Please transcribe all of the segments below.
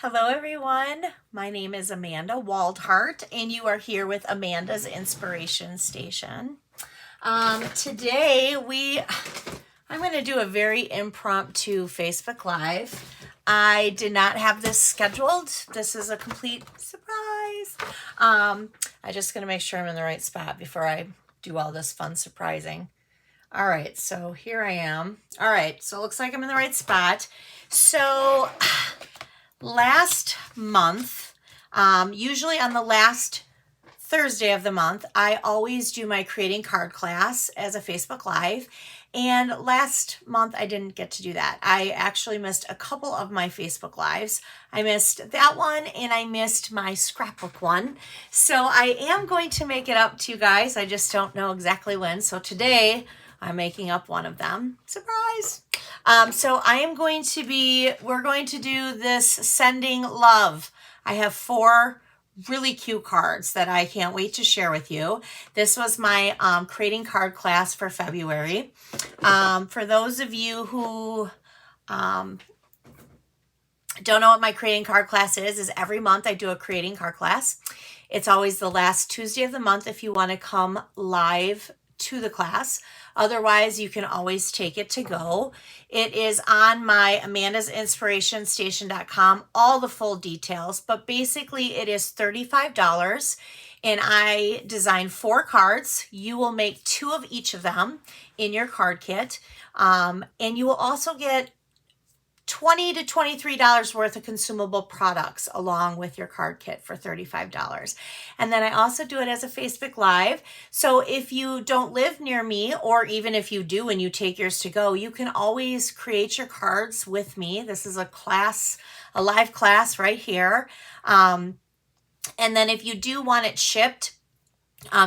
Hello, everyone. My name is Amanda Waldhart, and you are here with Amanda's Inspiration Station. Today, I'm going to do a very impromptu Facebook Live. I did not have this scheduled. This is a complete surprise. I'm just going to make sure I'm in the right spot before I do all this fun surprising. All right, so here I am. All right, so it looks like I'm in the right spot. So last month, usually on the last Thursday of the month, I always do my creating card class as a Facebook Live. And last month I didn't get to do that. I actually missed a couple of my Facebook Lives. I missed that one and I missed my scrapbook one. So I am going to make it up to you guys. I just don't know exactly when. So today I'm making up one of them. Surprise! So we're going to do this sending love. I have 4 really cute cards that I can't wait to share with you. This was my creating card class for February. For those of you who don't know what my creating card class is every month I do a creating card class. It's always the last Tuesday of the month if you want to come live to the class. Otherwise, you can always take it to go. It is on my amandasinspirationstation.com, all the full details, but basically it is $35 and I design 4 cards. You will make 2 of each of them in your card kit. And you will also get $20 to $23 worth of consumable products along with your card kit for $35. And then I also do it as a Facebook Live. So if you don't live near me, or even if you do and you take yours to go, you can always create your cards with me. This is a live class right here. And then if you do want it shipped,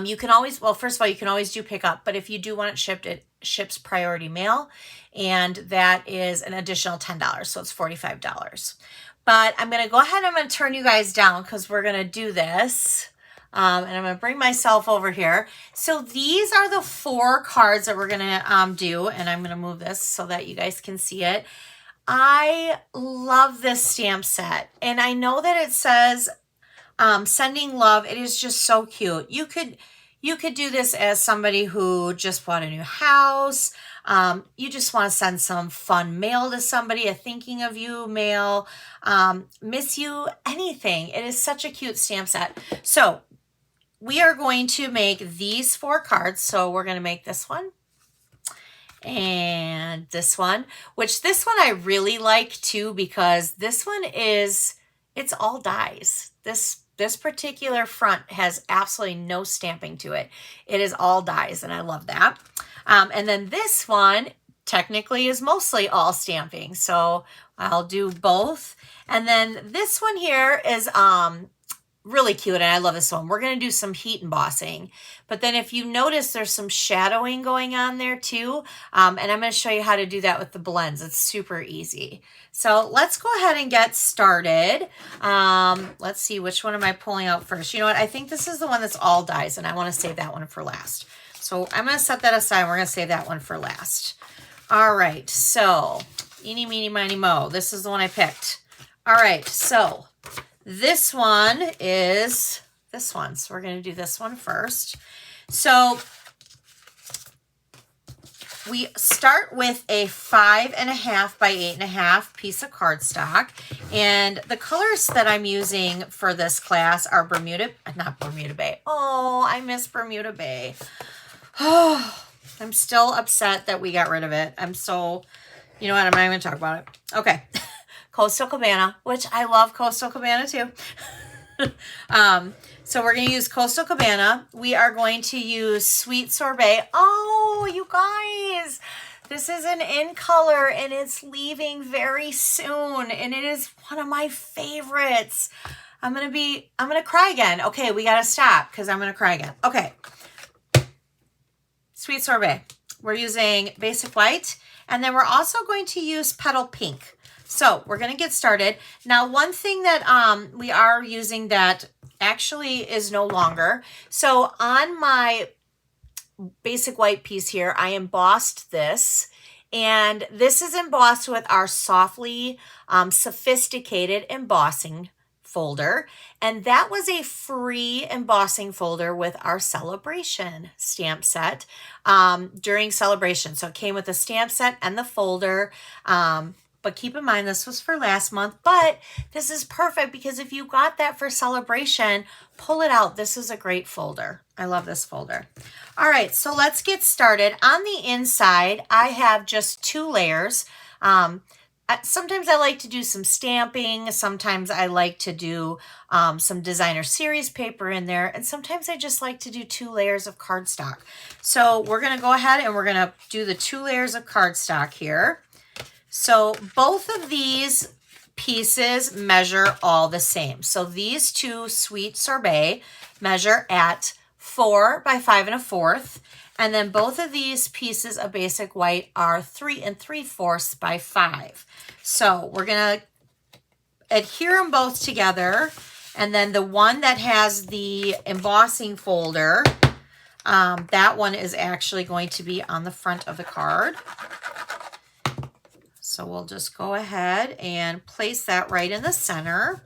you can always, first of all, you can always do pickup, but if you do want it shipped, it ships priority mail, and that is an additional $10, so it's $45. But I'm going to go ahead and I'm going to turn you guys down because we're going to do this. And I'm going to bring myself over here. So these are the 4 cards that we're going to do, and I'm going to move this so that you guys can see it. I love this stamp set, and I know that it says sending love. It is just so cute. You could do this as somebody who just bought a new house. You just want to send some fun mail to somebody, a thinking of you mail, miss you, anything. It is such a cute stamp set. So we are going to make these 4 cards. So we're going to make this one and this one, which this one I really like too, because this one it's all dies. This particular front has absolutely no stamping to it. It is all dies, and I love that. And then this one technically is mostly all stamping, so I'll do both. And then this one here is really cute, and I love this one. We're going to do some heat embossing, but then if you notice, there's some shadowing going on there too, and I'm going to show you how to do that with the blends. It's super easy. So let's go ahead and get started. Let's see, which one am I pulling out first? You know what? I think this is the one that's all dies, and I want to save that one for last. So I'm going to set that aside. We're going to save that one for last. All right, so eeny, meeny, miny, mo. This is the one I picked. All right, so this one is this one. So we're going to do this one first. So we start with a 5.5 by 8.5 piece of cardstock. And the colors that I'm using for this class are not Bermuda Bay. Oh, I miss Bermuda Bay. Oh, I'm still upset that we got rid of it. You know what, I'm not even going to talk about it. Okay. Coastal Cabana, which I love Coastal Cabana too. So we're going to use Coastal Cabana. We are going to use Sweet Sorbet. Oh, you guys, this is an in color and it's leaving very soon. And it is one of my favorites. I'm going to cry again. Okay, we got to stop because I'm going to cry again. Okay. Sweet Sorbet. We're using Basic White, and then we're also going to use Petal Pink. So we're going to get started. Now, one thing that we are using that actually is no longer. So on my Basic White piece here, I embossed this, And this is embossed with our Softly Sophisticated Embossing folder. And that was a free embossing folder with our celebration stamp set during celebration. So it came with the stamp set and the folder. But keep in mind, this was for last month, but this is perfect because if you got that for celebration, pull it out. This is a great folder. I love this folder. All right, so let's get started. On the inside, I have just 2 layers. Sometimes I like to do some stamping. Sometimes I like to do some designer series paper in there. And sometimes I just like to do 2 layers of cardstock. So we're going to go ahead and we're going to do the 2 layers of cardstock here. So both of these pieces measure all the same. So these 2 Sweet Sorbet measure at 4 by 5 1/4. And then both of these pieces of basic white are 3 3/4 by 5. So we're going to adhere them both together. And then the one that has the embossing folder, that one is actually going to be on the front of the card. So we'll just go ahead and place that right in the center.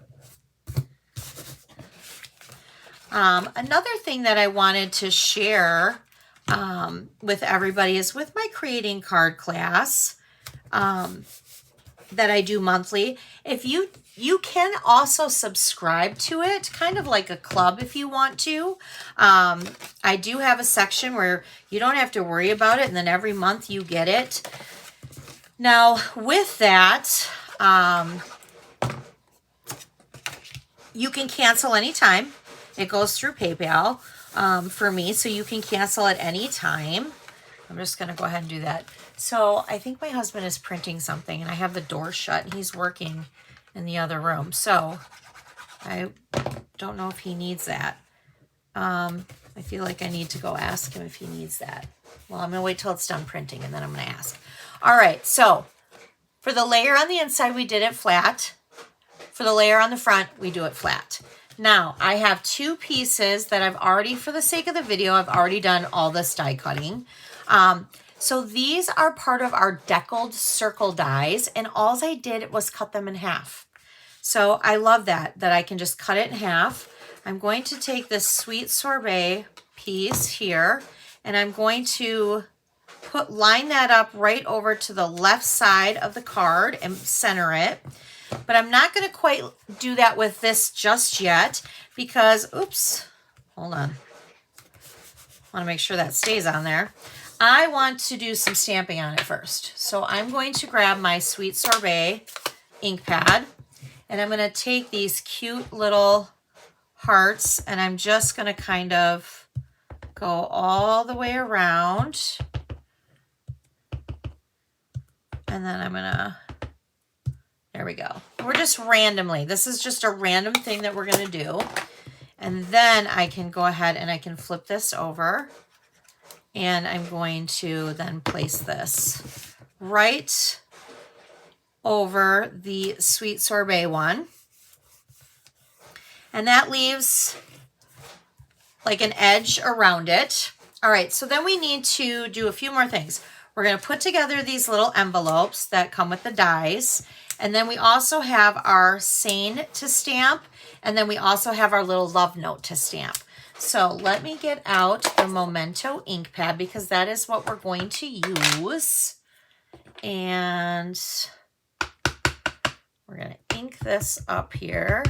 Another thing that I wanted to share with everybody is with my creating card class that I do monthly. If you can also subscribe to it, kind of like a club if you want to. I do have a section where you don't have to worry about it, and then every month you get it. Now, with that, you can cancel anytime. It goes through PayPal for me, so you can cancel at any time. I'm just going to go ahead and do that. So I think my husband is printing something, and I have the door shut, and he's working in the other room. So I don't know if he needs that. I feel like I need to go ask him if he needs that. Well, I'm going to wait till it's done printing, and then I'm going to ask. All right, so for the layer on the inside, we did it flat. For the layer on the front, we do it flat. Now, I have 2 pieces that I've already, for the sake of the video, I've already done all this die cutting. So these are part of our deckled circle dies, and all I did was cut them in half. So I love that I can just cut it in half. I'm going to take this Sweet Sorbet piece here, and I'm going to line that up right over to the left side of the card and center it. But I'm not going to quite do that with this just yet because, oops, hold on. I want to make sure that stays on there. I want to do some stamping on it first. So I'm going to grab my Sweet Sorbet ink pad, and I'm going to take these cute little hearts, and I'm just going to kind of go all the way around. And then I'm going to, there we go. We're just randomly, this is just a random thing that we're going to do. And then I can go ahead and I can flip this over. And I'm going to then place this right over the Sweet Sorbet one. And that leaves like an edge around it. All right, so then we need to do a few more things. We're going to put together these little envelopes that come with the dies. And then we also have our Sane to stamp. And then we also have our little love note to stamp. So let me get out the Memento ink pad because that is what we're going to use. And we're going to ink this up here.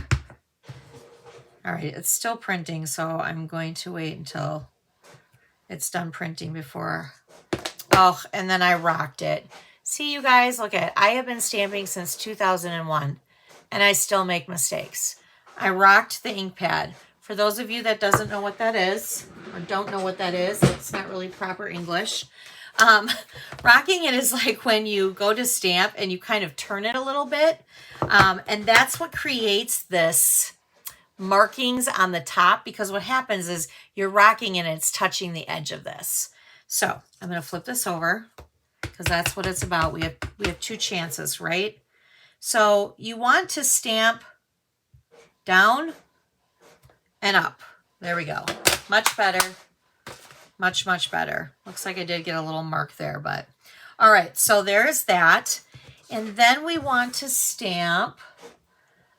All right, it's still printing, so I'm going to wait until it's done printing before. Oh, and then I rocked it. See, you guys, look at it. I have been stamping since 2001, and I still make mistakes. I rocked the ink pad. For those of you that doesn't know what that is, or don't know what that is, it's not really proper English. Rocking it is like when you go to stamp and you kind of turn it a little bit. And that's what creates this markings on the top, because what happens is you're rocking and it's touching the edge of this. So I'm going to flip this over because that's what it's about. We have 2 chances, right? So you want to stamp down and up. There we go. Much better. Much, much better. Looks like I did get a little mark there, but All right, so there's that. And then we want to stamp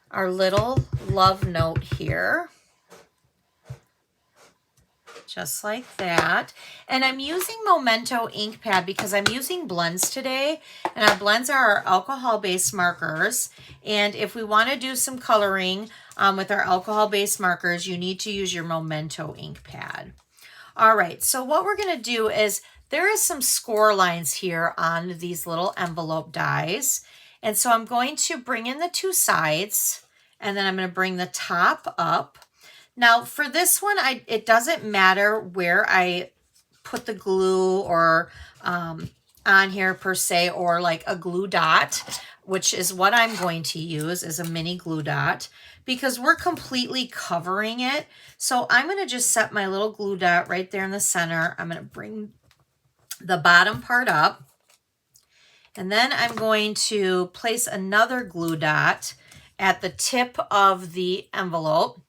our little love note here. Just like that. And I'm using Memento ink pad because I'm using blends today. And our blends are our alcohol-based markers. And if we want to do some coloring with our alcohol-based markers, you need to use your Memento ink pad. All right, so what we're going to do is there is some score lines here on these little envelope dies. And so I'm going to bring in the two sides, and then I'm going to bring the top up. Now for this one, it doesn't matter where I put the glue or on here per se, or like a glue dot, which is what I'm going to use, is a mini glue dot, because we're completely covering it. So I'm going to just set my little glue dot right there in the center. I'm going to bring the bottom part up, and then I'm going to place another glue dot at the tip of the envelope,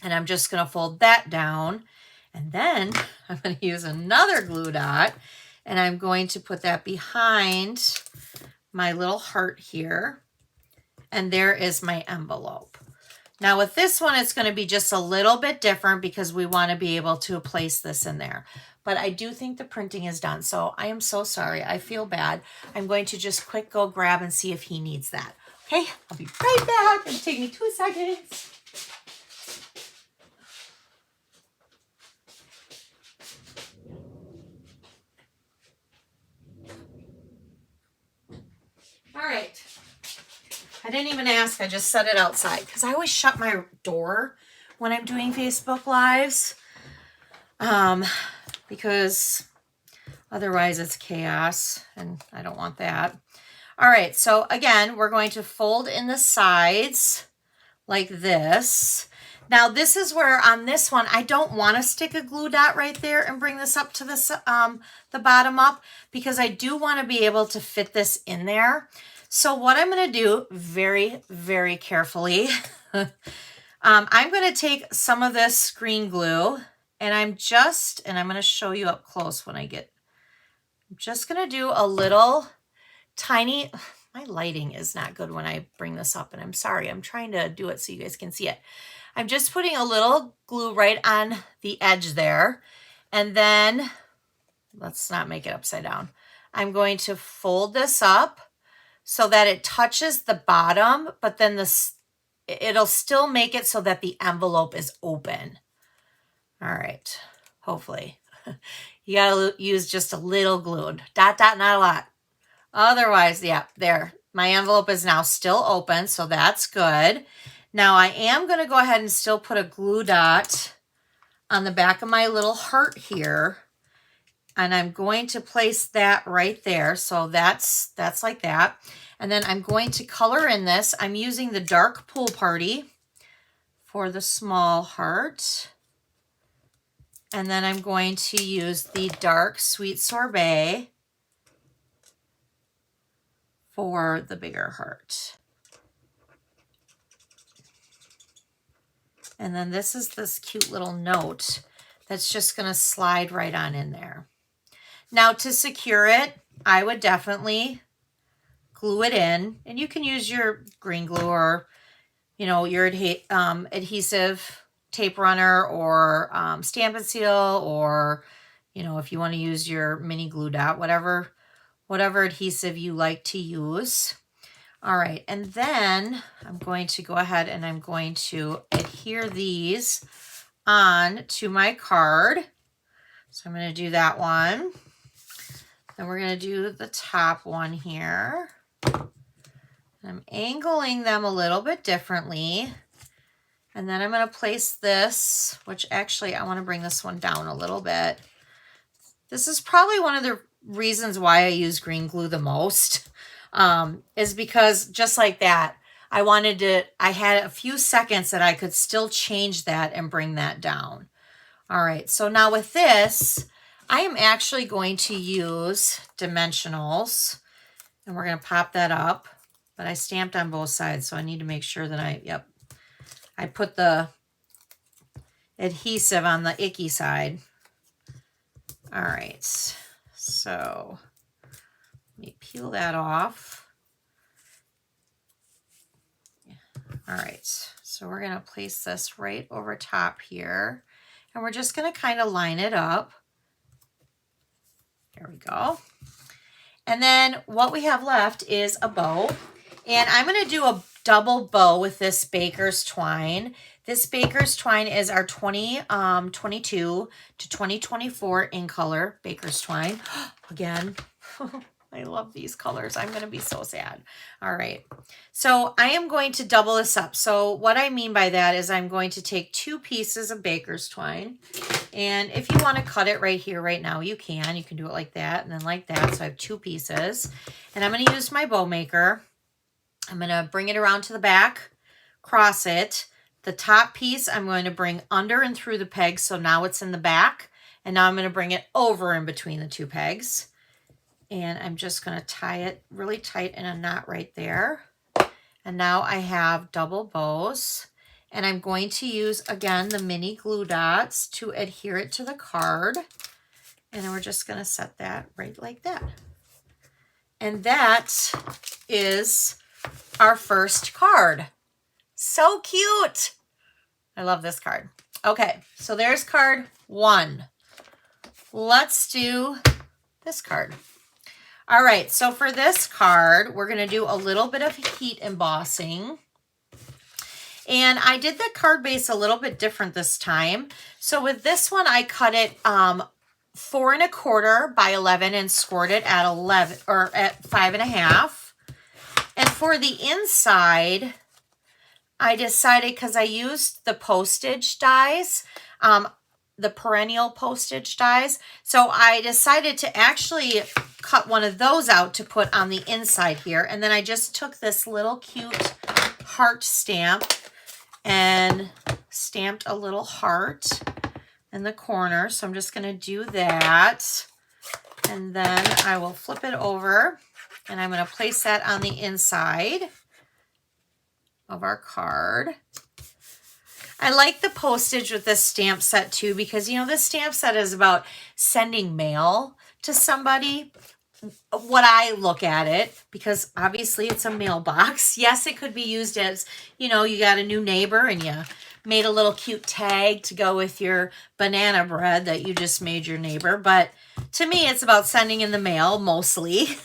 and I'm just going to fold that down, and then I'm going to use another glue dot, and I'm going to put that behind my little heart here, and there is my envelope. Now with this one, it's going to be just a little bit different because we want to be able to place this in there. But I do think the printing is done, so I am so sorry. I feel bad. I'm going to just quick go grab and see if he needs that. Okay, I'll be right back. It'll take me 2 seconds. All right. I didn't even ask. I just set it outside because I always shut my door when I'm doing Facebook Lives because otherwise it's chaos and I don't want that. All right. So again, we're going to fold in the sides like this. Now this is where on this one, I don't want to stick a glue dot right there and bring this up to the bottom up because I do want to be able to fit this in there. So what I'm going to do very, very carefully, I'm going to take some of this green glue and I'm going to show you up close when I'm just going to do a little tiny, my lighting is not good when I bring this up and I'm sorry, I'm trying to do it so you guys can see it. I'm just putting a little glue right on the edge there. And then let's not make it upside down. I'm going to fold this up so that it touches the bottom, but then it'll still make it so that the envelope is open. All right, hopefully. You gotta use just a little glue. Dot, dot, not a lot. Otherwise, yeah, there. My envelope is now still open, so that's good. Now I am gonna go ahead and still put a glue dot on the back of my little heart here. And I'm going to place that right there. So that's like that. And then I'm going to color in this. I'm using the dark Pool Party for the small heart. And then I'm going to use the dark Sweet Sorbet for the bigger heart. And then this is this cute little note that's just going to slide right on in there. Now to secure it, I would definitely glue it in, and you can use your green glue or, you know, your adhesive tape runner or Stampin' Seal, or, you know, if you want to use your mini glue dot, whatever adhesive you like to use. All right, and then I'm going to go ahead and I'm going to adhere these on to my card. So I'm going to do that one. Then we're going to do the top one here. I'm angling them a little bit differently. And then I'm going to place this, which actually I want to bring this one down a little bit. This is probably one of the reasons why I use green glue the most, is because just like that, I had a few seconds that I could still change that and bring that down. All right, so now with this, I am actually going to use dimensionals, and we're going to pop that up, but I stamped on both sides, so I need to make sure that I put the adhesive on the icky side. All right, so Let me peel that off. All right, so we're gonna place this right over top here, and we're just gonna kind of line it up. There we go. And then what we have left is a bow, and I'm gonna do a double bow with this Baker's Twine. This Baker's Twine is our 2022 to 2024 in color Baker's Twine. Again, I love these colors. I'm going to be so sad. All right. So I am going to double this up. So what I mean by that is I'm going to take 2 pieces of Baker's Twine. And if you want to cut it right here, right now, you can. You can do it like that and then like that. So I have 2 pieces. And I'm going to use my bow maker. I'm going to bring it around to the back, cross it. The top piece I'm going to bring under and through the pegs. So now it's in the back. And now I'm going to bring it over in between the 2 pegs. And I'm just going to tie it really tight in a knot right there. And now I have double bows. And I'm going to use, again, the mini glue dots to adhere it to the card. And then we're just going to set that right like that. And that is our first card. So cute. I love this card. Okay, so there's card 1. Let's do this card. All right, so for this card, we're going to do a little bit of heat embossing. And I did the card base a little bit different this time. So with this one, I cut it 4 1/4 by 11 and scored it at 11 or at 5 1/2. And for the inside, I decided, because I used the postage dies, the perennial postage dies. So I decided to actually cut one of those out to put on the inside here. And then I just took this little cute heart stamp and stamped a little heart in the corner. So I'm just going to do that. And then I will flip it over and I'm going to place that on the inside of our card. I like the postage with this stamp set too, because, you know, this stamp set is about sending mail to somebody. What I look at it, because obviously it's a mailbox. Yes, it could be used as, you know, you got a new neighbor and you made a little cute tag to go with your banana bread that you just made your neighbor. But to me, it's about sending in the mail mostly.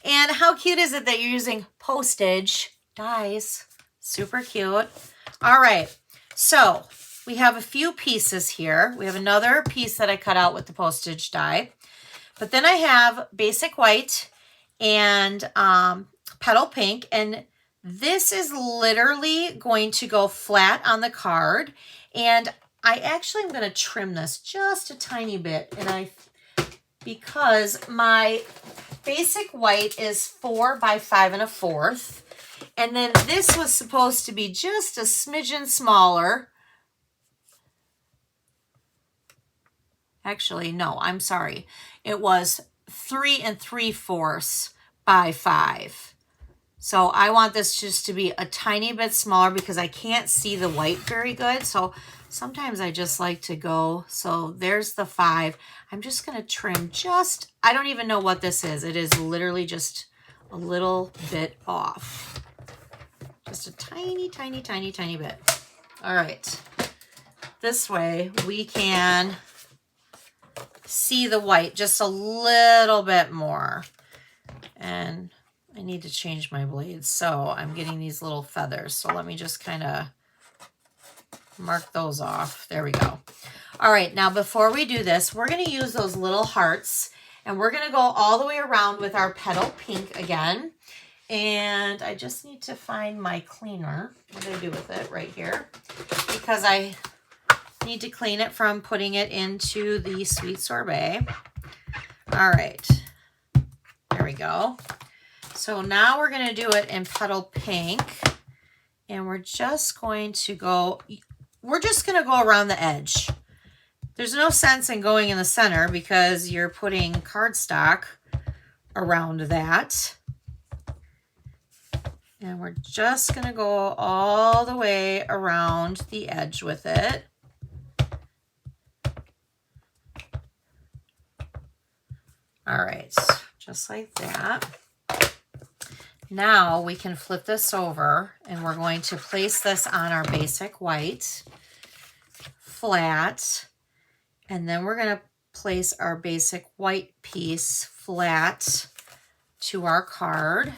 And how cute is it that you're using postage dies? Super cute. All right. So we have a few pieces here. We have another piece that I cut out with the postage die. But then I have basic white and petal pink. And this is literally going to go flat on the card. And I actually am going to trim this just a tiny bit. And because my basic white is 4 by 5 1/4. And then this was supposed to be just a smidgen smaller. Actually, no, I'm sorry. It was 3 3/4 by 5. So I want this just to be a tiny bit smaller because I can't see the white very good. So sometimes I just like to go. So there's the 5. I'm just going to trim just, I don't even know what this is. It is literally just a little bit off. Just a tiny, tiny, tiny, tiny bit. All right. This way we can see the white just a little bit more. And I need to change my blades. So I'm getting these little feathers. So let me just kind of mark those off. There we go. All right. Now, before we do this, we're going to use those little hearts. And we're going to go all the way around with our petal pink again. And I just need to find my cleaner. What do I do with it? Right here. Because I need to clean it from putting it into the sweet sorbet. All right. There we go. So now we're going to do it in petal pink. And we're just going to go around the edge. There's no sense in going in the center because you're putting cardstock around that. And we're just going to go all the way around the edge with it. All right, just like that. Now we can flip this over and we're going to place this on our basic white flat. And then we're going to place our basic white piece flat to our card.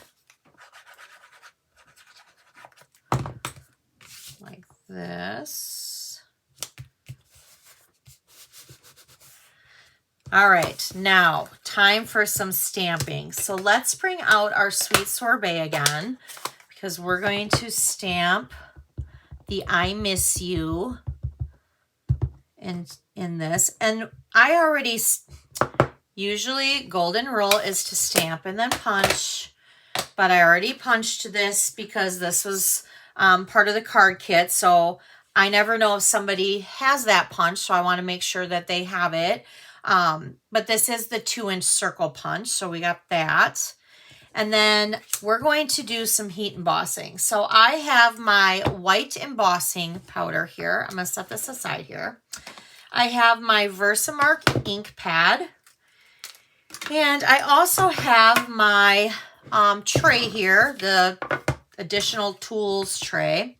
Like this. All right, now time for some stamping. So let's bring out our Sweet Sorbet again, because we're going to stamp the I Miss You in this. And I already, usually golden rule is to stamp and then punch, but I already punched this because this was part of the card kit. So I never know if somebody has that punch, so I want to make sure that they have it. But this is the 2-inch circle punch, so we got that. And then we're going to do some heat embossing. So I have my white embossing powder here. I'm going to set this aside here. I have my Versamark ink pad. And I also have my tray here, the additional tools tray.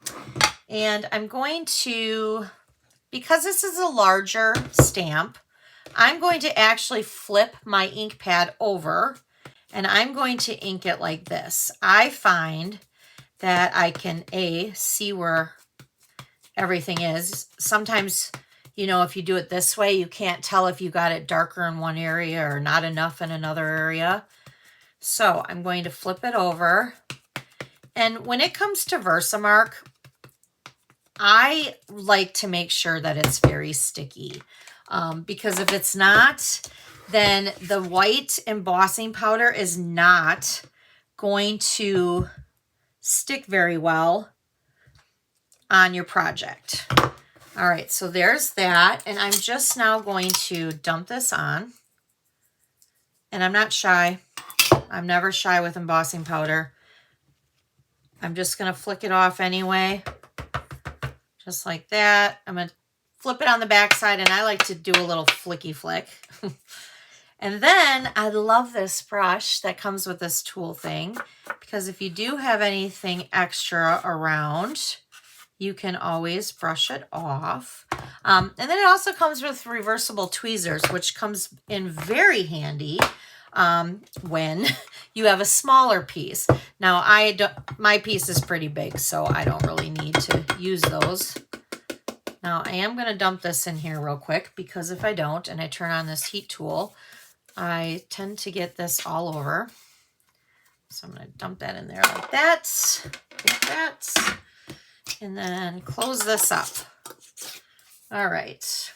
And I'm going to, because this is a larger stamp, I'm going to actually flip my ink pad over and I'm going to ink it like this. I find that I can see where everything is. Sometimes, you know, if you do it this way, you can't tell if you got it darker in one area or not enough in another area. So I'm going to flip it over. And when it comes to Versamark, I like to make sure that it's very sticky. Because if it's not, then the white embossing powder is not going to stick very well on your project. All right, so there's that. And I'm just now going to dump this on. And I'm not shy. I'm never shy with embossing powder. I'm just going to flick it off anyway. Just like that. I'm going to flip it on the back side, and I like to do a little flicky flick. And then I love this brush that comes with this tool thing, because if you do have anything extra around, you can always brush it off. And then it also comes with reversible tweezers, which comes in very handy when you have a smaller piece. Now, my piece is pretty big, so I don't really need to use those. Now, I am going to dump this in here real quick, because if I don't and I turn on this heat tool, I tend to get this all over. So I'm going to dump that in there like that, and then close this up. All right.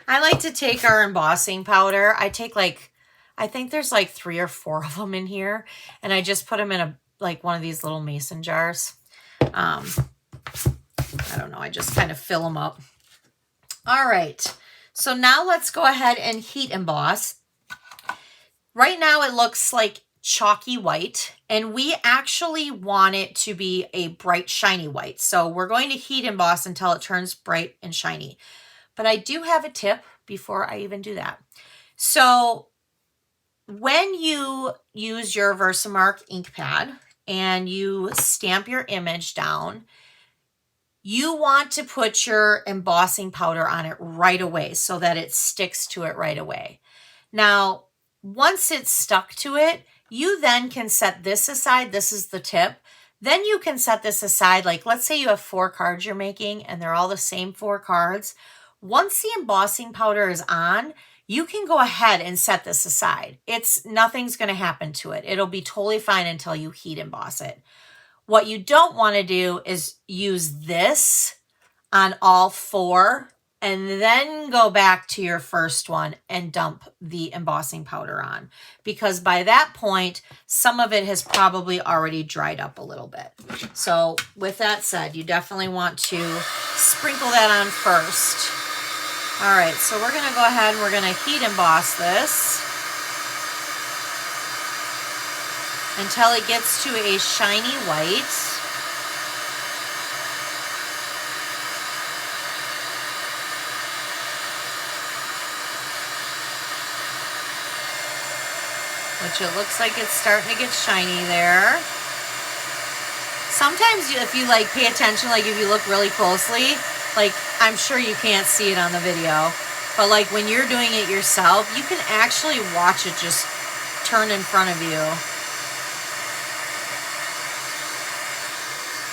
I like to take our embossing powder. I take I think there's like 3 or 4 of them in here, and I just put them in one of these little mason jars. I don't know. I just kind of fill them up. All right. So now let's go ahead and heat emboss. Right now it looks like chalky white, and we actually want it to be a bright, shiny white. So we're going to heat emboss until it turns bright and shiny. But I do have a tip before I even do that. So when you use your Versamark ink pad and you stamp your image down, you want to put your embossing powder on it right away so that it sticks to it right away. Now, once it's stuck to it, you then can set this aside. This is the tip. Then you can set this aside. Like, let's say you have 4 cards you're making and they're all the same 4 cards. Once the embossing powder is on, you can go ahead and set this aside. Nothing's going to happen to it. It'll be totally fine until you heat emboss it. What you don't want to do is use this on all 4 and then go back to your first one and dump the embossing powder on, because by that point, some of it has probably already dried up a little bit. So with that said, you definitely want to sprinkle that on first. All right, so we're going to go ahead and we're going to heat emboss this until it gets to a shiny white. which it looks like it's starting to get shiny there. Sometimes if you like pay attention, like if you look really closely, like I'm sure you can't see it on the video, but like when you're doing it yourself, you can actually watch it just turn in front of you.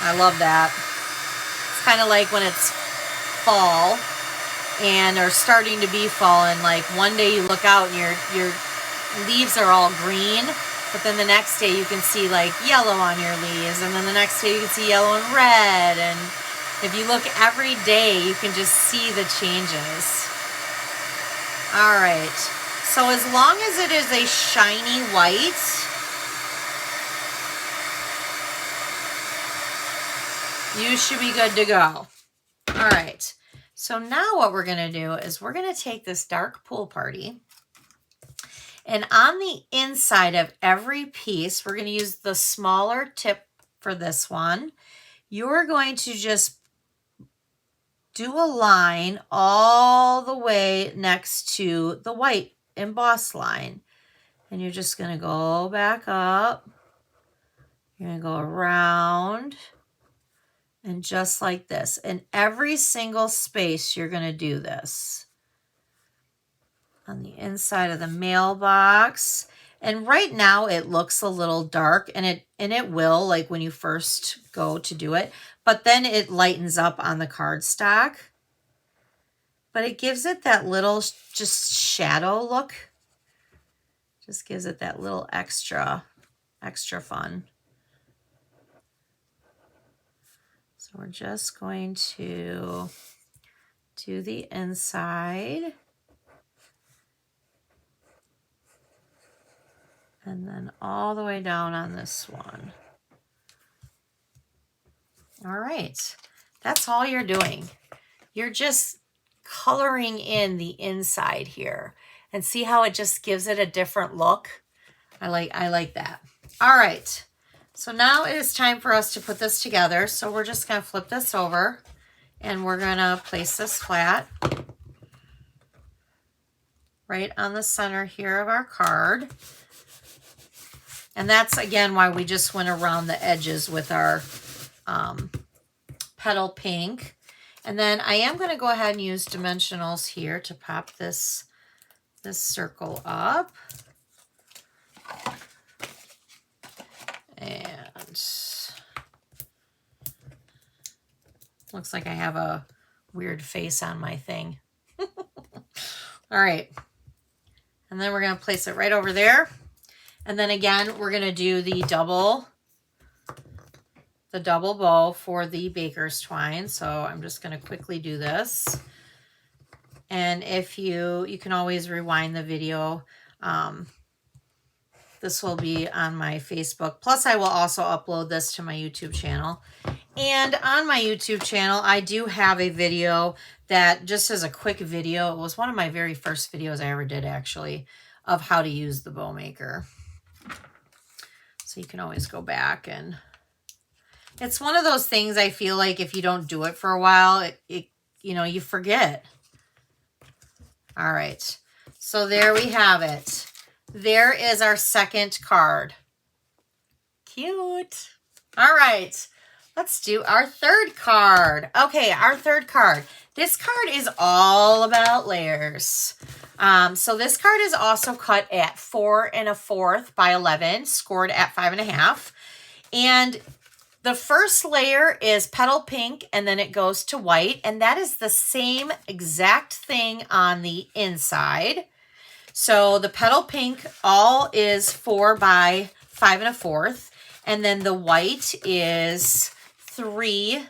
I love that. It's kind of like when it's fall and are starting to be fall, and like one day you look out and your leaves are all green, but then the next day you can see like yellow on your leaves, and then the next day you can see yellow and red, and if you look every day you can just see the changes. All right, so as long as it is a shiny white, you should be good to go. All right, so now what we're gonna do is we're gonna take this dark Pool Party, and on the inside of every piece, we're gonna use the smaller tip for this one. You're going to just do a line all the way next to the white embossed line. And you're just gonna go back up. You're gonna go around. And just like this. In every single space, you're gonna do this. On the inside of the mailbox. And right now it looks a little dark, and it will, like when you first go to do it, but then it lightens up on the cardstock. But it gives it that little just shadow look. Just gives it that little extra fun. So we're just going to do the inside. And then all the way down on this one. All right, that's all you're doing. You're just coloring in the inside here, and see how it just gives it a different look. I like that. All right, so now it is time for us to put this together. So we're just gonna flip this over, and we're gonna place this flat right on the center here of our card. And that's, again, why we just went around the edges with our petal pink. And then I am going to go ahead and use dimensionals here to pop this circle up. And looks like I have a weird face on my thing. All right. And then we're going to place it right over there. And then again, we're going to do the double bow for the baker's twine. So I'm just going to quickly do this. And if you can always rewind the video. This will be on my Facebook. Plus, I will also upload this to my YouTube channel. And on my YouTube channel, I do have a video that just as a quick video. It was one of my very first videos I ever did, actually, of how to use the bow maker. So you can always go back, and it's one of those things I feel like if you don't do it for a while, you forget. All right. So there we have it. There is our second card. Cute. All right. Let's do our third card. Okay, our third card. This card is all about layers. So this card is also cut at 4 1/4 by 11, scored at 5 1/2. And the first layer is petal pink, and then it goes to white. And that is the same exact thing on the inside. So the petal pink all is 4 by 5 1/4. And then the white is 3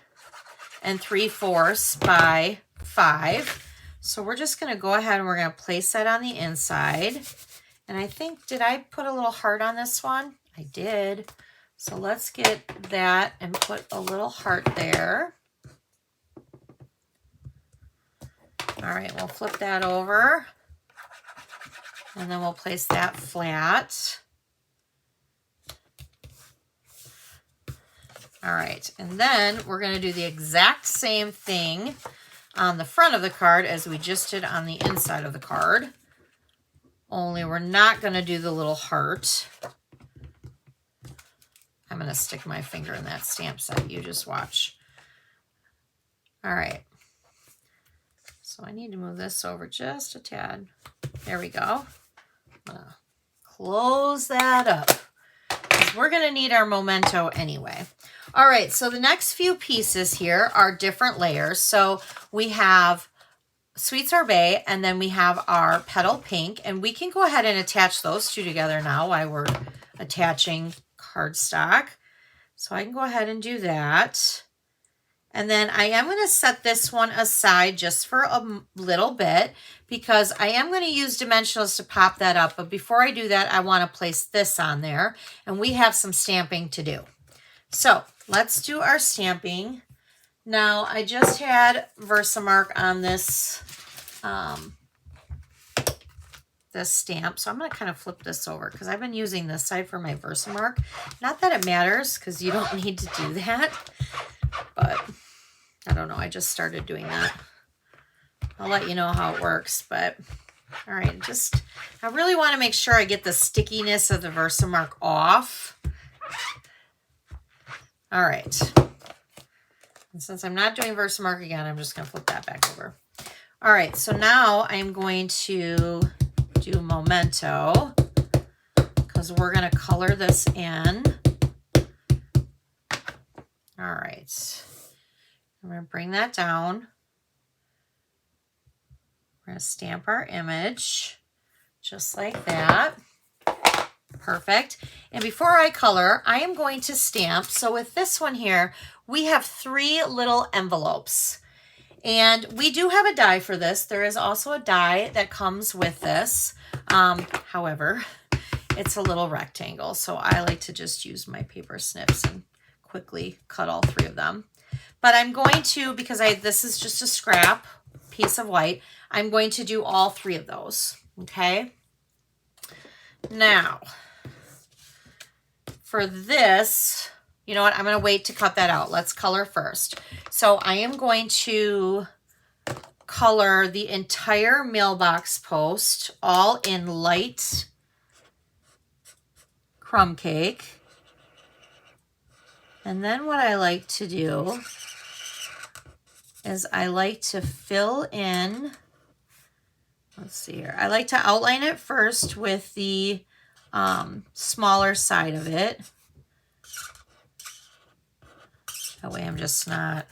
3/4 by 5. So we're just going to go ahead and we're going to place that on the inside. And I think, did I put a little heart on this one? I did. So let's get that and put a little heart there. All right, we'll flip that over. And then we'll place that flat. All right, and then we're going to do the exact same thing on the front of the card as we just did on the inside of the card. only we're not going to do the little heart. I'm going to stick my finger in that stamp set. You just watch. All right. So I need to move this over just a tad. There we go. I'm going to close that up because we're going to need our memento anyway. All right. So the next few pieces here are different layers. So we have Sweet Sorbet, and then we have our Petal Pink, and we can go ahead and attach those two together now while we're attaching cardstock. So I can go ahead and do that. And then I am going to set this one aside just for a little bit because I am going to use Dimensionals to pop that up. But before I do that, I want to place this on there, and we have some stamping to do. So let's do our stamping. Now, I just had Versamark on this, this stamp, so I'm going to kind of flip this over because I've been using this side for my Versamark. Not that it matters because you don't need to do that, but I don't know. I just started doing that. I'll let you know how it works, but all right, I really want to make sure I get the stickiness of the Versamark off. All right. And since I'm not doing Versamark again, I'm just going to flip that back over. All right, so now I'm going to do Memento because we're going to color this in. All right. I'm going to bring that down. We're going to stamp our image just like that. Perfect. And before I color, I am going to stamp. So with this one here, we have 3 little envelopes. And we do have a die for this. There is also a die that comes with this. However, it's a little rectangle. So I like to just use my paper snips and quickly cut all 3 of them. But I'm going to, because this is just a scrap piece of white, I'm going to do all 3 of those. Okay. Now, for this, you know what? I'm going to wait to cut that out. Let's color first. So I am going to color the entire mailbox post all in light crumb cake. And then what I like to do is I like to fill in, let's see here. I like to outline it first with the smaller side of it. That way I'm just not,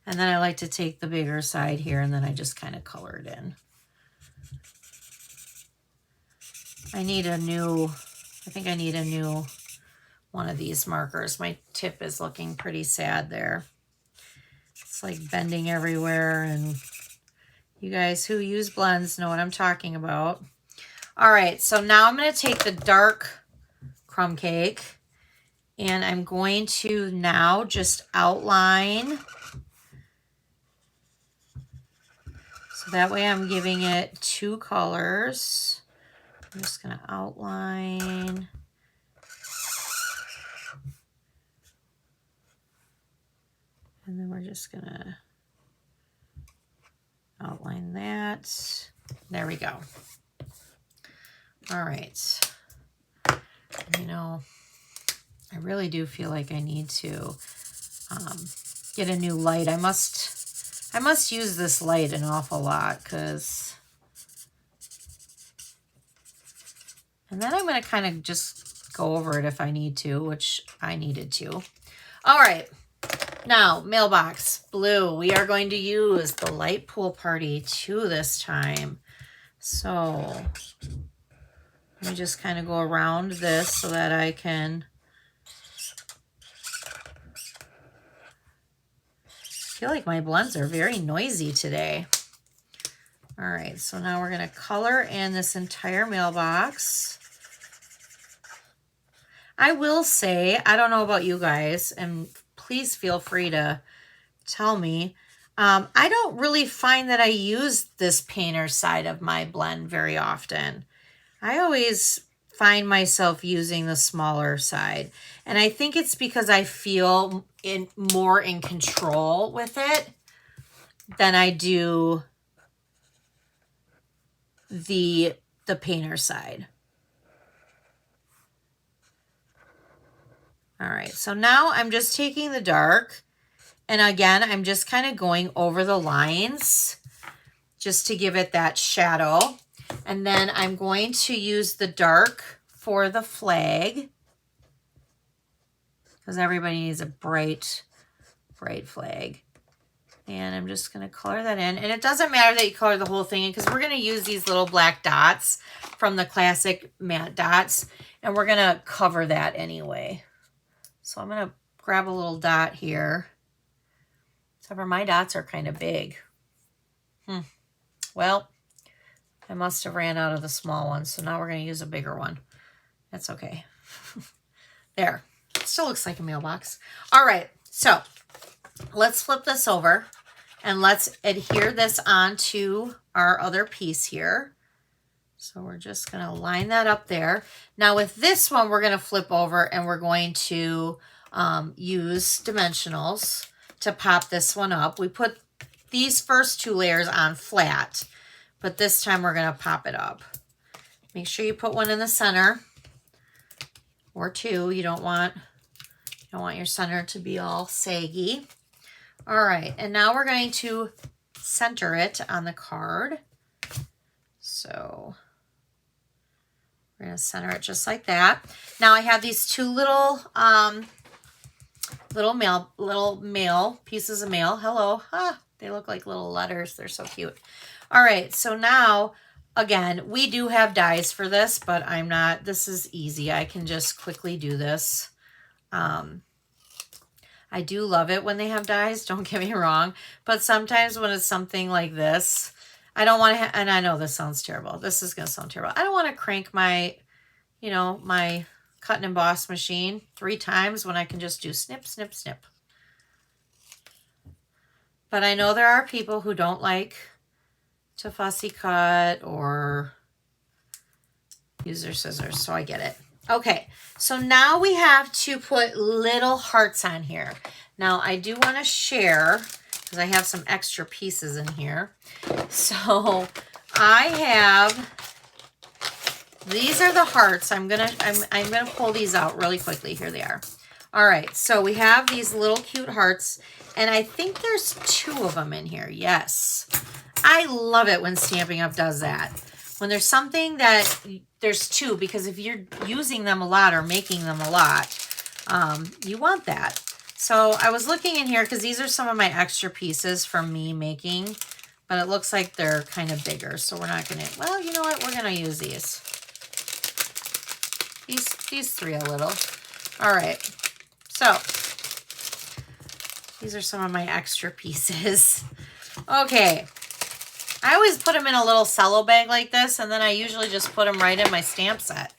and then I like to take the bigger side here and then I just kind of color it in. I think I need a new one of these markers. My tip is looking pretty sad there. It's like bending everywhere, and you guys who use blends know what I'm talking about. All right, so now I'm going to take the dark crumb cake and I'm going to now just outline. So that way I'm giving it 2 colors. I'm just going to outline. And then we're just going to outline that. There we go. All right. You know, I really do feel like I need to get a new light. I must use this light an awful lot and then I'm going to kind of just go over it if I need to, which I needed to. All right. Now, mailbox blue. We are going to use the Light Pool Party 2 this time. So let me just kind of go around this so that I can feel like my blends are very noisy today. All right, so now we're going to color in this entire mailbox. I will say, I don't know about you guys, and please feel free to tell me. I don't really find that I use this painter side of my blend very often. I always find myself using the smaller side. And I think it's because I feel more in control with it than I do the the painter side. All right, so now I'm just taking the dark, and again, I'm just kind of going over the lines just to give it that shadow. And then I'm going to use the dark for the flag, because everybody needs a bright flag. And I'm just going to color that in. And it doesn't matter that you color the whole thing in, because we're going to use these little black dots from the classic matte dots, and we're going to cover that anyway. So I'm going to grab a little dot here. Except for my dots are kind of big. Well, I must have ran out of the small one, so now we're going to use a bigger one. That's okay. There. It still looks like a mailbox. All right, so let's flip this over and let's adhere this onto our other piece here. So we're just going to line that up there. Now with this one, we're going to flip over and we're going to use dimensionals to pop this one up. We put these first two layers on flat, but this time we're going to pop it up. Make sure you put one in the center, or two. You don't want your center to be all saggy. All right, and now we're going to center it on the card. So we're going to center it just like that. Now I have these two little mail pieces of mail. Hello. They look like little letters. They're so cute. All right, so now again, we do have dies for this, but this is easy. I can just quickly do this. I do love it when they have dies, don't get me wrong, but sometimes when it's something like this, I don't want to, and I know this sounds terrible. This is going to sound terrible. I don't want to crank my, my cut and emboss machine 3 times when I can just do snip, snip, snip. But I know there are people who don't like to fussy cut or use their scissors, so I get it. Okay, so now we have to put little hearts on here. Now I do want to share, because I have some extra pieces in here. So I have, these are the hearts. I'm gonna pull these out really quickly. Here they are. All right, so we have these little cute hearts, and I think there's 2 of them in here. Yes, I love it when Stampin' Up! Does that. When there's something that there's 2, because if you're using them a lot or making them a lot, you want that. So I was looking in here because these are some of my extra pieces from me making, but it looks like they're kind of bigger. So we're not going to, well, you know what? We're going to use these. These 3 a little. All right. So these are some of my extra pieces. Okay. I always put them in a little cello bag like this, and then I usually just put them right in my stamp set.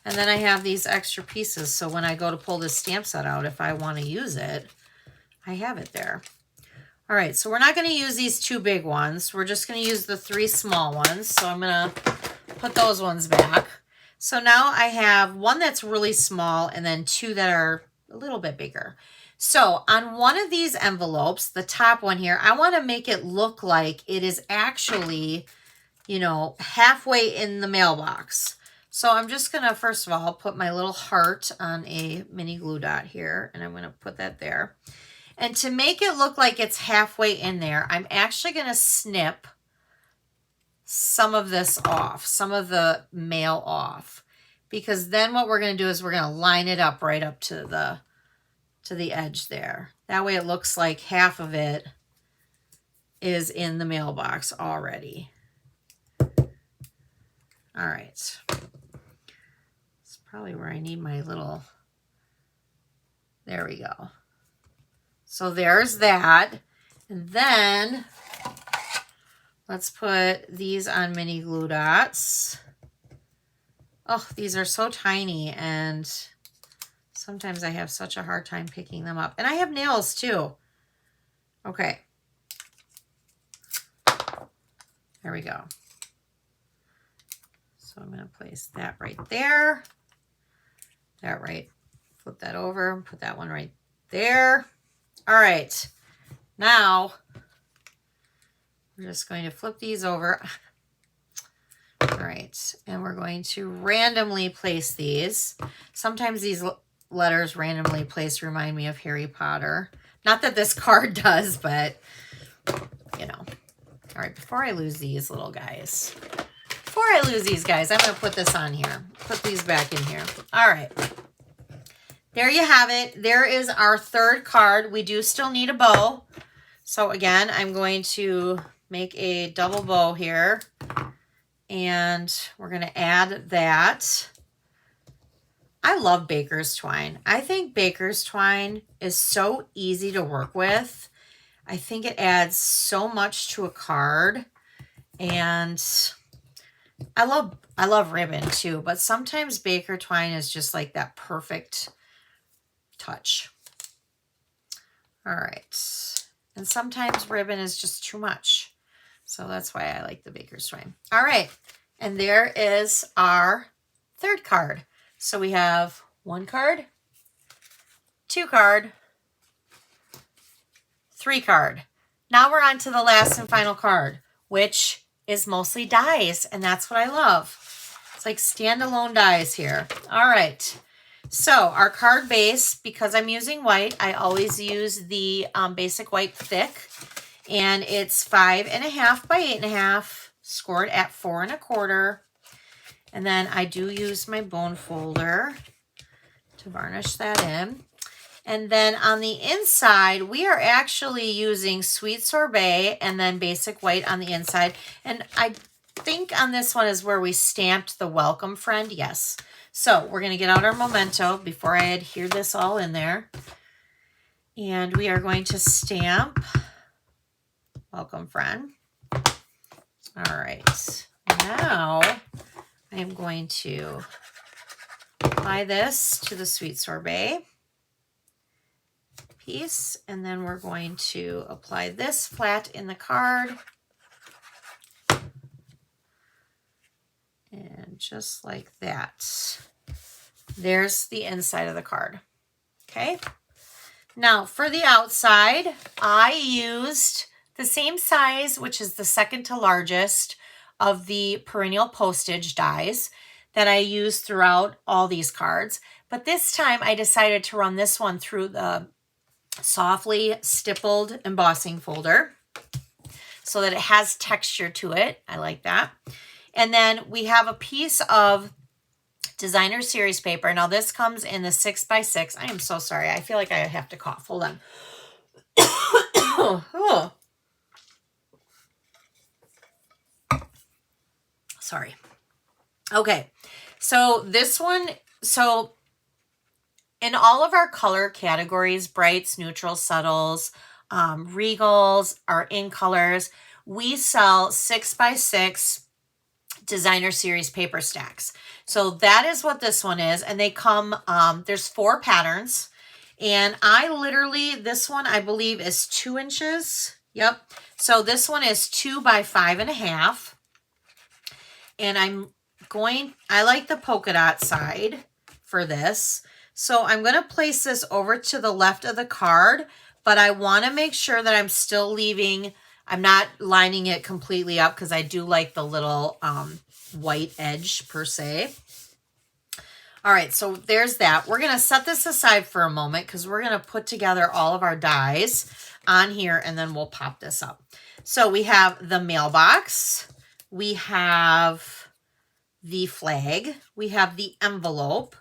And then I have these extra pieces, so when I go to pull this stamp set out, if I want to use it, I have it there. All right, so we're not going to use these 2 big ones. We're just going to use the 3 small ones. So I'm going to put those ones back. So now I have 1 that's really small and then 2 that are a little bit bigger. So on one of these envelopes, the top one here, I want to make it look like it is actually, halfway in the mailbox. So I'm just going to, first of all, put my little heart on a mini glue dot here, and I'm going to put that there. And to make it look like it's halfway in there, I'm actually going to snip some of this off, some of the mail off, because then what we're going to do is we're going to line it up right up to the edge there. That way it looks like half of it is in the mailbox already. All right. It's probably where I need my little, there we go. So there's that. And then let's put these on mini glue dots. Oh, these are so tiny, and sometimes I have such a hard time picking them up. And I have nails too. Okay. There we go. So I'm going to place that right there. That right. Flip that over. Put that one right there. All right. Now, we're just going to flip these over. All right. right, and we're going to randomly place these. Sometimes these letters randomly placed remind me of Harry Potter. Not that this card does, but, you know. All right, before I lose these little guys. I'm going to put this on here. Put these back in here. All right. There you have it. There is our third card. We do still need a bow. So again, I'm going to make a double bow here. And we're going to add that. I love Baker's Twine. I think Baker's Twine is so easy to work with. I think it adds so much to a card. And I love ribbon too, but sometimes Baker Twine is just like that perfect touch. All right. And sometimes ribbon is just too much. So that's why I like the Baker's Twine. All right. And there is our third card. So we have 1 card, 2 card, 3 card. Now we're on to the last and final card, which is mostly dies. And that's what I love. It's like standalone dies here. All right. So our card base, because I'm using white, I always use the basic white thick. And it's 5.5 by 8.5, scored at 4 1/4. And then I do use my bone folder to varnish that in. And then on the inside, we are actually using Sweet Sorbet and then basic white on the inside. And I think on this one is where we stamped the welcome friend. Yes. So we're going to get out our Memento before I adhere this all in there. And we are going to stamp welcome friend. All right. Now I am going to apply this to the Sweet Sorbet piece, and then we're going to apply this flat in the card. And just like that. There's the inside of the card. Okay. Now for the outside, I used the same size, which is the second to largest of the perennial postage dies that I use throughout all these cards. But this time I decided to run this one through the softly stippled embossing folder so that it has texture to it. I like that. And then we have a piece of designer series paper. Now this comes in the 6x6. I am so sorry. I feel like I have to cough. Hold on. Oh. Sorry. Okay. So this one, so in all of our color categories, brights, neutrals, subtles, regals, our in colors, we sell 6x6 designer series paper stacks. So that is what this one is. And they come, there's 4 patterns. And I literally, this one I believe is 2 inches. Yep. So this one is 2 by 5.5. And I like the polka dot side for this. So I'm going to place this over to the left of the card, but I want to make sure that I'm still leaving, I'm not lining it completely up because I do like the little white edge per se. All right, so there's that. We're going to set this aside for a moment because we're going to put together all of our dies on here and then we'll pop this up. So we have the mailbox. We have the flag. We have the envelope.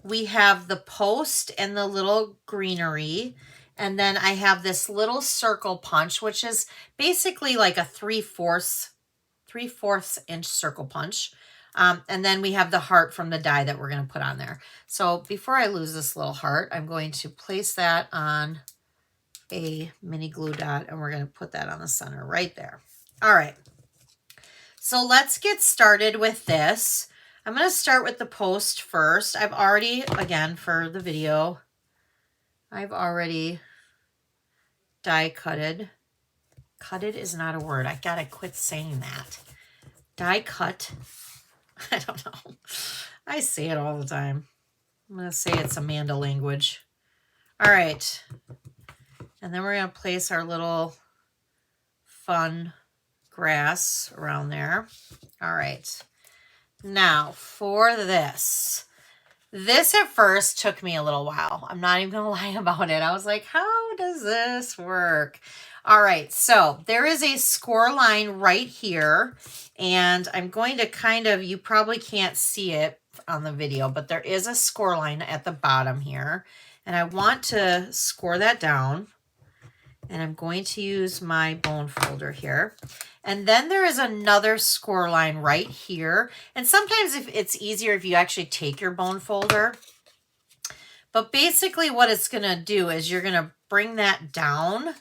We have the post and the little greenery. And then I have this little circle punch, which is basically like a 3/4 inch circle punch. And then we have the heart from the die that we're going to put on there. So before I lose this little heart, I'm going to place that on a mini glue dot and we're going to put that on the center right there. All right. So let's get started with this. I'm going to start with the post first. I've already, again, for the video, I've already die cutted. Cutted is not a word. I got to quit saying that. Die cut. I don't know. I say it all the time. I'm going to say it's Amanda language. All right. And then we're going to place our little fun grass around there. All right. Now for this. This at first took me a little while. I'm not even going to lie about it. I was like, how does this work? All right, so there is a score line right here, and I'm going to kind of, you probably can't see it on the video, but there is a score line at the bottom here, and I want to score that down, and I'm going to use my bone folder here. And then there is another score line right here. And sometimes if it's easier if you actually take your bone folder. But basically what it's going to do is you're going to bring that down.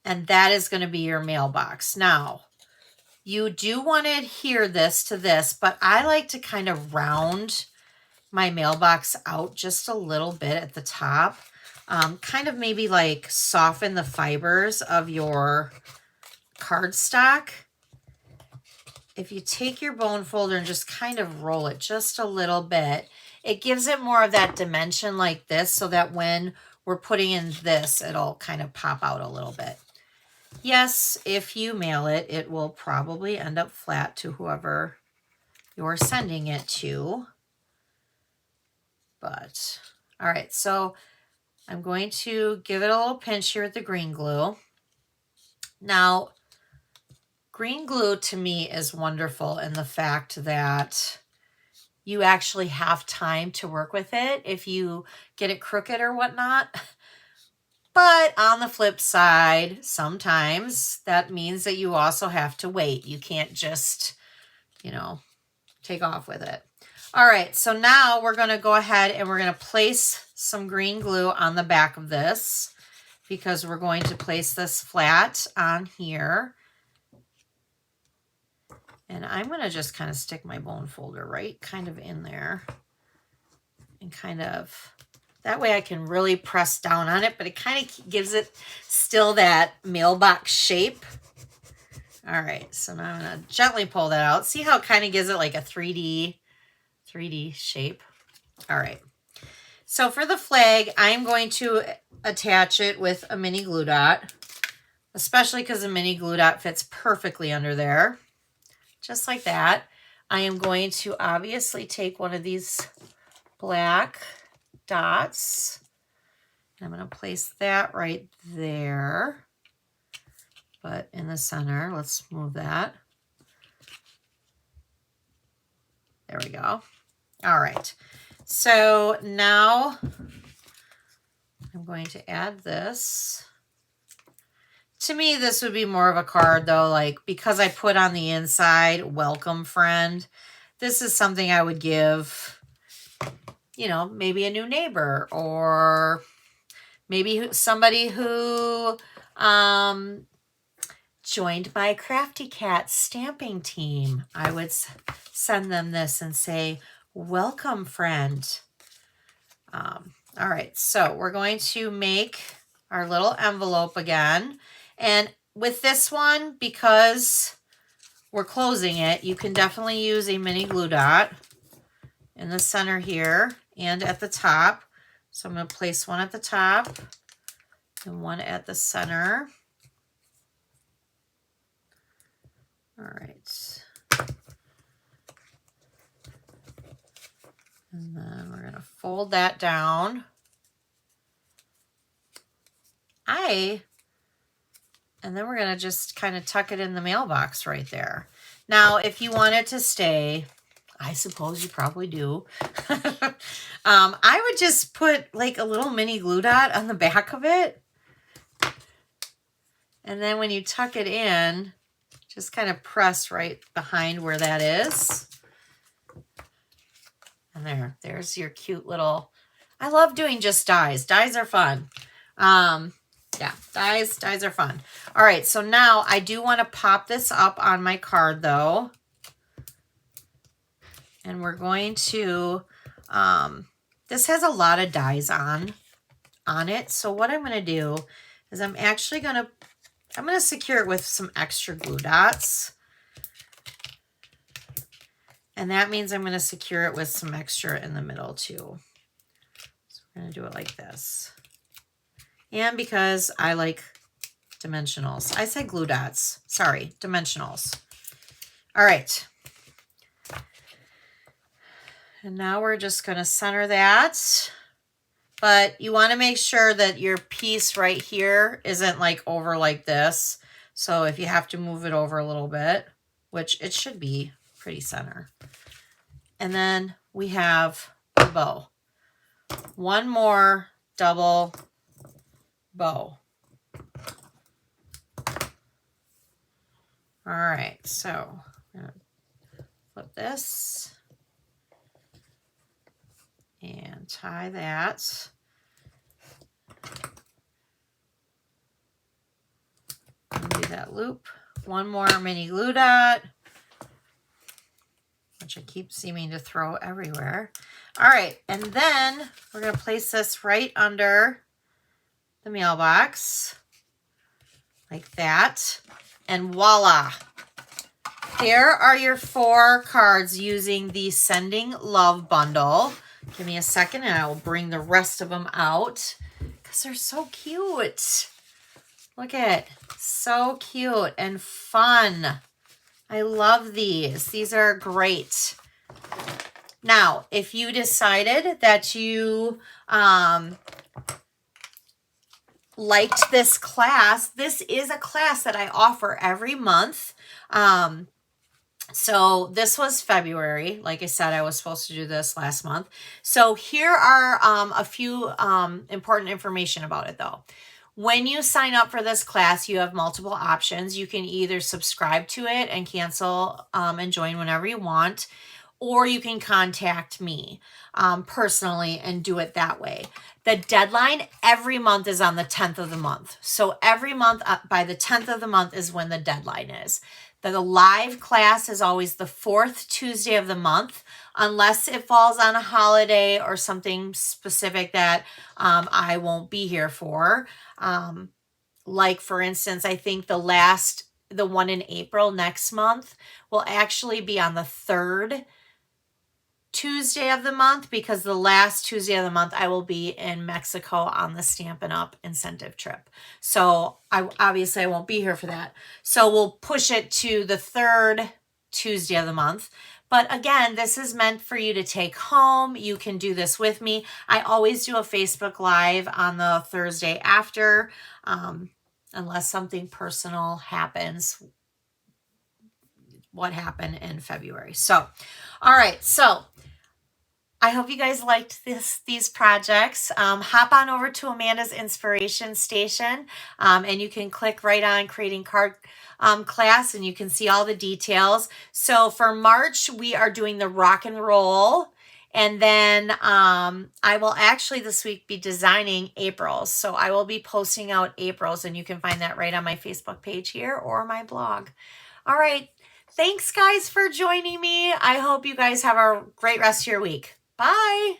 And that is going to be your mailbox. Now, you do want to adhere this to this, but I like to kind of round my mailbox out just a little bit at the top. Kind of maybe like soften the fibers of your cardstock. If you take your bone folder and just kind of roll it just a little bit, it gives it more of that dimension like this, so that when we're putting in this, it'll kind of pop out a little bit. Yes, if you mail it, it will probably end up flat to whoever you're sending it to. But, all right, so I'm going to give it a little pinch here with the green glue. Now, green glue to me is wonderful in the fact that you actually have time to work with it if you get it crooked or whatnot. But on the flip side, sometimes that means that you also have to wait. You can't just, you know, take off with it. All right, so now we're going to go ahead and we're going to place some green glue on the back of this, because we're going to place this flat on here. And I'm going to just kind of stick my bone folder right kind of in there. And kind of, that way I can really press down on it, but it kind of gives it still that mailbox shape. All right, so now I'm going to gently pull that out. See how it kind of gives it like a 3D shape? All right. So for the flag, I'm going to attach it with a mini glue dot, especially because the mini glue dot fits perfectly under there. Just like that. I am going to obviously take one of these black dots. I'm going to place that right there. But in the center, let's move that. There we go. All right. So now I'm going to add this. To me, this would be more of a card though, like because I put on the inside, welcome friend. This is something I would give, you know, maybe a new neighbor, or maybe somebody who joined my Crafty Cat stamping team. I would send them this and say, welcome friend. All right, so we're going to make our little envelope again. And with this one, because we're closing it, you can definitely use a mini glue dot in the center here and at the top. So I'm going to place one at the top and one at the center. All right. And then we're going to fold that down. And then we're going to just kind of tuck it in the mailbox right there. Now, if you want it to stay, I suppose you probably do. I would just put like a little mini glue dot on the back of it. And then when you tuck it in, just kind of press right behind where that is. And there's your cute little, I love doing just dies. Dies are fun. Yeah, dies are fun. All right, so now I do want to pop this up on my card though. And we're going to, this has a lot of dies on it. So what I'm going to do is I'm going to secure it with some extra glue dots. And that means I'm going to secure it with some extra in the middle too. So we're going to do it like this. And because I like dimensionals. I said glue dots. Sorry, dimensionals. All right. And now we're just going to center that. But you want to make sure that your piece right here isn't like over like this. So if you have to move it over a little bit, which it should be pretty center. And then we have the bow. One more double bow. All right, so I'm going to flip this and tie that. Do that loop. One more mini glue dot, which I keep seeming to throw everywhere. All right, and then we're going to place this right under the mailbox like that. And voila. There are your 4 cards using the Sending Love bundle. Give me a second and I will bring the rest of them out because they're so cute. Look at it. So cute and fun. I love these. These are great. Now, if you decided that you liked this class, this is a class that I offer every month. So this was February. Like I said, I was supposed to do this last month. So here are a few important information about it though. When you sign up for this class, you have multiple options. You can either subscribe to it and cancel and join whenever you want, or you can contact me personally and do it that way. The deadline every month is on the 10th of the month. So every month by the 10th of the month is when the deadline is. The live class is always the 4th Tuesday of the month, unless it falls on a holiday or something specific that I won't be here for. Like for instance, I think the one in April next month will actually be on the 3rd Tuesday of the month, because the last Tuesday of the month I will be in Mexico on the Stampin' Up! Incentive trip. So I won't be here for that. So we'll push it to the 3rd Tuesday of the month. But again, this is meant for you to take home. You can do this with me. I always do a Facebook Live on the Thursday after, unless something personal happens. What happened in February. So, all right. So I hope you guys liked these projects. Hop on over to Amanda's Inspiration Station, and you can click right on Creating Card class, and you can see all the details. So for March, we are doing the rock and roll. And then I will actually this week be designing April's. So I will be posting out April's, and you can find that right on my Facebook page here or my blog. All right. Thanks, guys, for joining me. I hope you guys have a great rest of your week. Bye.